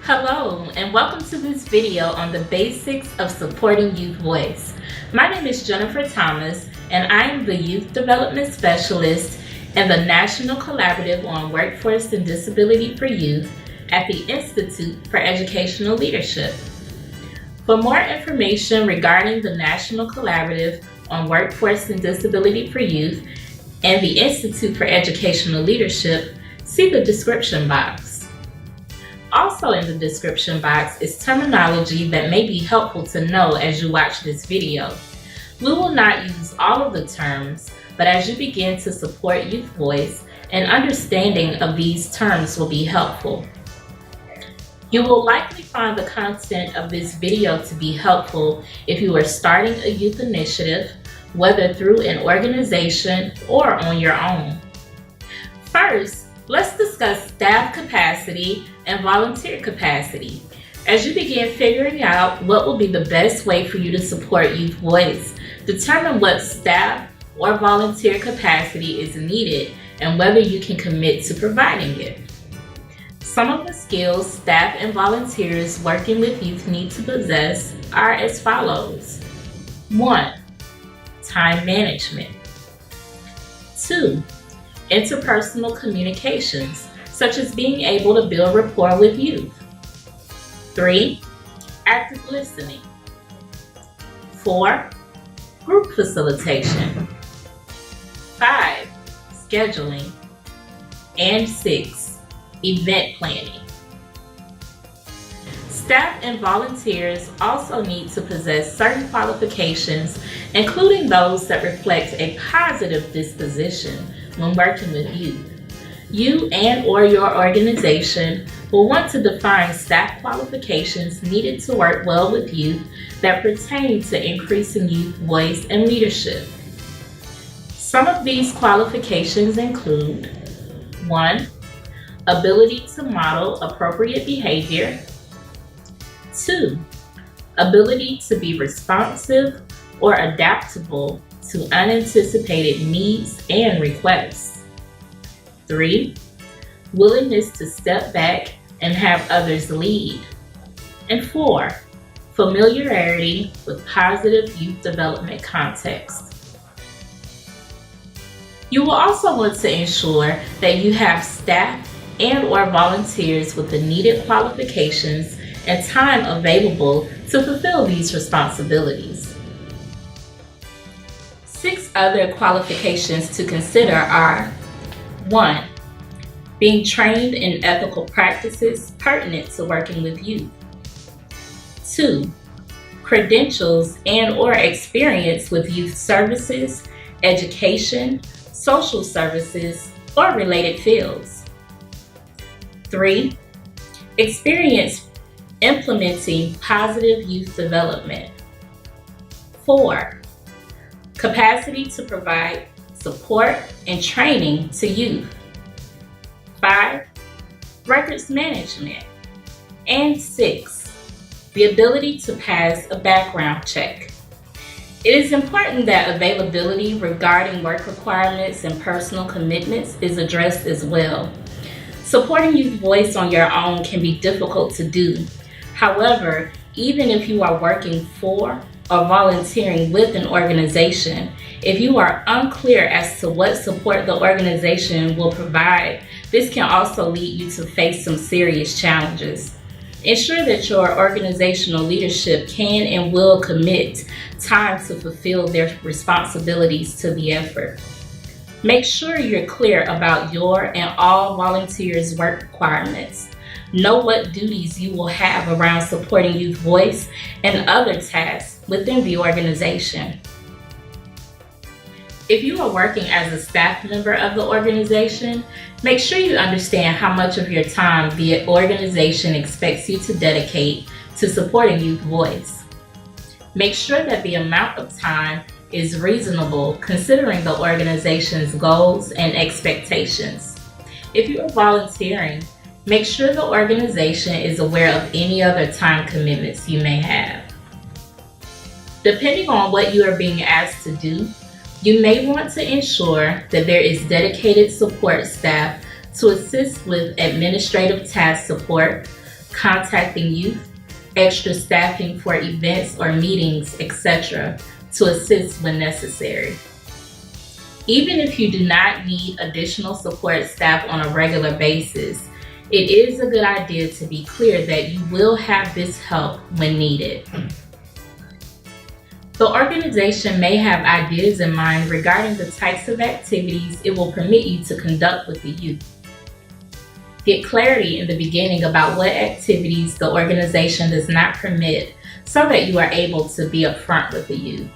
Hello, and welcome to this video on the basics of supporting youth voice. My name is Jennifer Thomas, and I am the Youth Development Specialist and the National Collaborative on Workforce and Disability for Youth at the Institute for Educational Leadership. For more information regarding the National Collaborative on Workforce and Disability for Youth and the Institute for Educational Leadership, see the description box. Also in the description box is terminology that may be helpful to know as you watch this video. We will not use all of the terms, but as you begin to support youth voice, an understanding of these terms will be helpful. You will likely find the content of this video to be helpful if you are starting a youth initiative, whether through an organization or on your own. First, let's discuss staff capacity and volunteer capacity. As you begin figuring out what will be the best way for you to support youth voice, determine what staff or volunteer capacity is needed and whether you can commit to providing it. Some of the skills staff and volunteers working with youth need to possess are as follows. 1. Time management. 2. Interpersonal communications, such as being able to build rapport with youth. 3. Active listening. 4. Group facilitation. 5. Scheduling. And 6. Event planning. Staff and volunteers also need to possess certain qualifications, including those that reflect a positive disposition when working with youth. You and/or your organization will want to define staff qualifications needed to work well with youth that pertain to increasing youth voice and leadership. Some of these qualifications include 1. Ability to model appropriate behavior. 2. Ability to be responsive or adaptable to unanticipated needs and requests. 3. Willingness to step back and have others lead. And 4. Familiarity with positive youth development context. You will also want to ensure that you have staff and/or volunteers with the needed qualifications and time available to fulfill these responsibilities. 6 other qualifications to consider are 1. Being trained in ethical practices pertinent to working with youth. 2. Credentials and/or experience with youth services, education, social services, or related fields. 3. Experience implementing positive youth development. 4. Capacity to provide support and training to youth. 5. Records management. And 6. The ability to pass a background check. It is important that availability regarding work requirements and personal commitments is addressed as well. Supporting youth voice on your own can be difficult to do. However, even if you are working for or volunteering with an organization, if you are unclear as to what support the organization will provide, this can also lead you to face some serious challenges. Ensure that your organizational leadership can and will commit time to fulfill their responsibilities to the effort. Make sure you're clear about your and all volunteers' work requirements. Know what duties you will have around supporting youth voice and other tasks within the organization. If you are working as a staff member of the organization, make sure you understand how much of your time the organization expects you to dedicate to supporting youth voice. Make sure that the amount of time is reasonable considering the organization's goals and expectations. If you are volunteering, make sure the organization is aware of any other time commitments you may have. Depending on what you are being asked to do, you may want to ensure that there is dedicated support staff to assist with administrative task support, contacting youth, extra staffing for events or meetings, etc., to assist when necessary. Even if you do not need additional support staff on a regular basis, it is a good idea to be clear that you will have this help when needed. The organization may have ideas in mind regarding the types of activities it will permit you to conduct with the youth. Get clarity in the beginning about what activities the organization does not permit so that you are able to be upfront with the youth.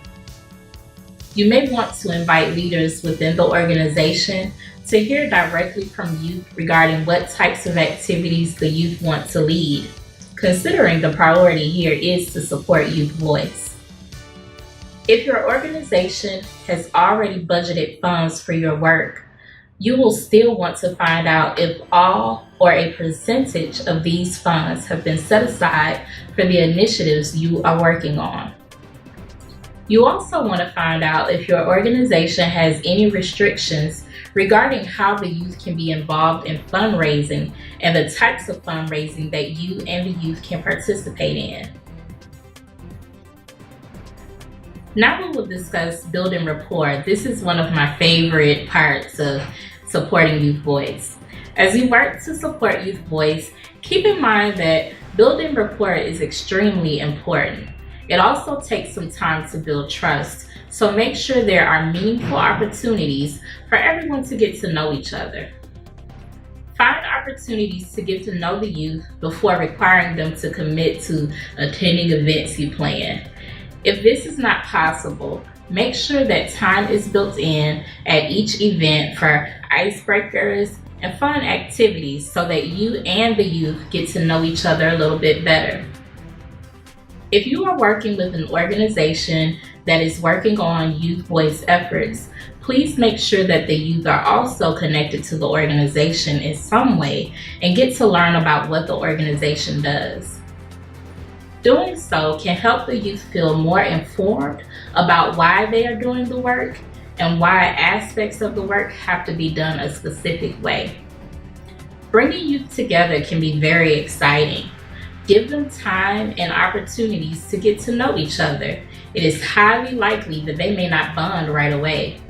You may want to invite leaders within the organization to hear directly from youth regarding what types of activities the youth want to lead, considering the priority here is to support youth voice. If your organization has already budgeted funds for your work, you will still want to find out if all or a percentage of these funds have been set aside for the initiatives you are working on. You also want to find out if your organization has any restrictions regarding how the youth can be involved in fundraising and the types of fundraising that you and the youth can participate in. Now we will discuss building rapport. This is one of my favorite parts of supporting youth voice. As you work to support youth voice, keep in mind that building rapport is extremely important. It also takes some time to build trust, so make sure there are meaningful opportunities for everyone to get to know each other. Find opportunities to get to know the youth before requiring them to commit to attending events you plan. If this is not possible, make sure that time is built in at each event for icebreakers and fun activities so that you and the youth get to know each other a little bit better. If you are working with an organization that is working on youth voice efforts, please make sure that the youth are also connected to the organization in some way and get to learn about what the organization does. Doing so can help the youth feel more informed about why they are doing the work and why aspects of the work have to be done a specific way. Bringing youth together can be very exciting. Give them time and opportunities to get to know each other. It is highly likely that they may not bond right away.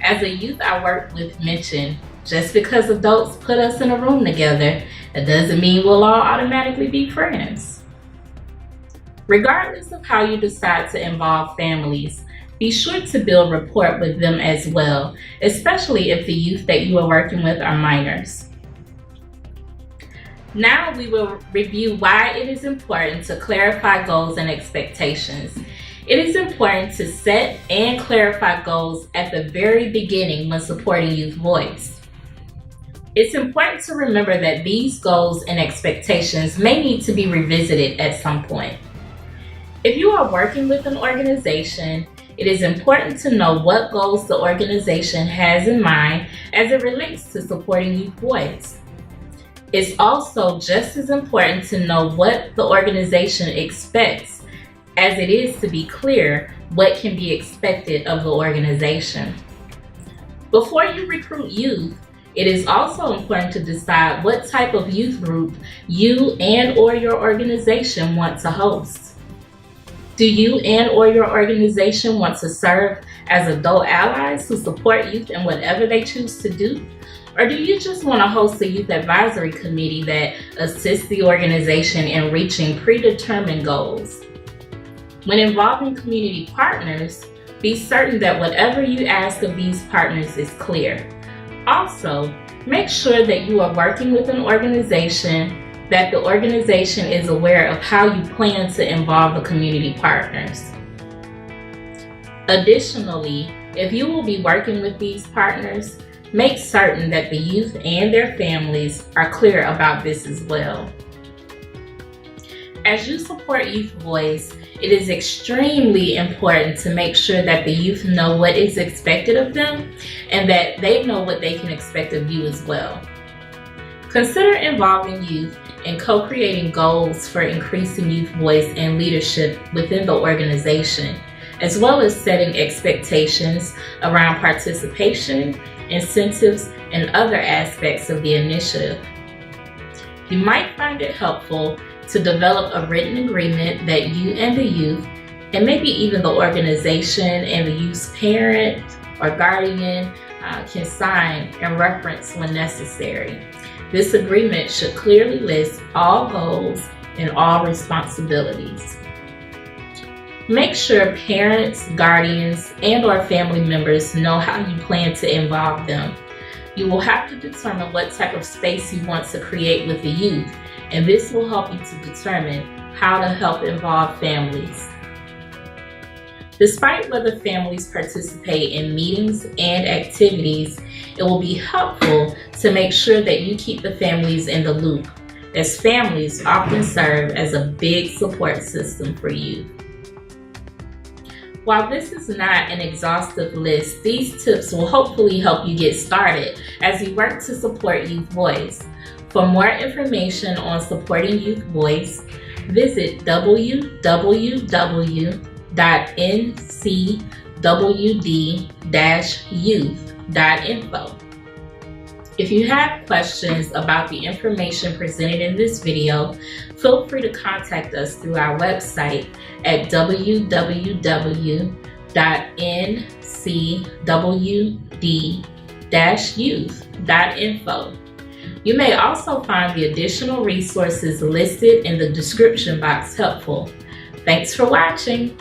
As a youth I work with mentioned, just because adults put us in a room together, that doesn't mean we'll all automatically be friends. Regardless of how you decide to involve families, be sure to build rapport with them as well, especially if the youth that you are working with are minors. Now we will review why it is important to clarify goals and expectations. It is important to set and clarify goals at the very beginning when supporting youth voice. It's important to remember that these goals and expectations may need to be revisited at some point. If you are working with an organization, it is important to know what goals the organization has in mind as it relates to supporting youth voice. It's also just as important to know what the organization expects, as it is to be clear what can be expected of the organization. Before you recruit youth, it is also important to decide what type of youth group you and/or your organization want to host. Do you and/or your organization want to serve as adult allies who support youth in whatever they choose to do? Or do you just want to host a youth advisory committee that assists the organization in reaching predetermined goals? When involving community partners, be certain that whatever you ask of these partners is clear. Also, make sure that you are working with an organization that the organization is aware of how you plan to involve the community partners. Additionally, if you will be working with these partners, make certain that the youth and their families are clear about this as well. As you support youth voice, it is extremely important to make sure that the youth know what is expected of them and that they know what they can expect of you as well. Consider involving youth in co-creating goals for increasing youth voice and leadership within the organization, as well as setting expectations around participation, incentives, and other aspects of the initiative. You might find it helpful to develop a written agreement that you and the youth, and maybe even the organization and the youth's parent or guardian, can sign and reference when necessary. This agreement should clearly list all goals and all responsibilities. Make sure parents, guardians, and/or family members know how you plan to involve them. You will have to determine what type of space you want to create with the youth, and this will help you to determine how to help involve families. Despite whether families participate in meetings and activities, it will be helpful to make sure that you keep the families in the loop, as families often serve as a big support system for youth. While this is not an exhaustive list, these tips will hopefully help you get started as you work to support Youth Voice. For more information on supporting Youth Voice, visit www.ncwd-youth.info. If you have questions about the information presented in this video, feel free to contact us through our website at www.ncwd-youth.info. You may also find the additional resources listed in the description box helpful. Thanks for watching.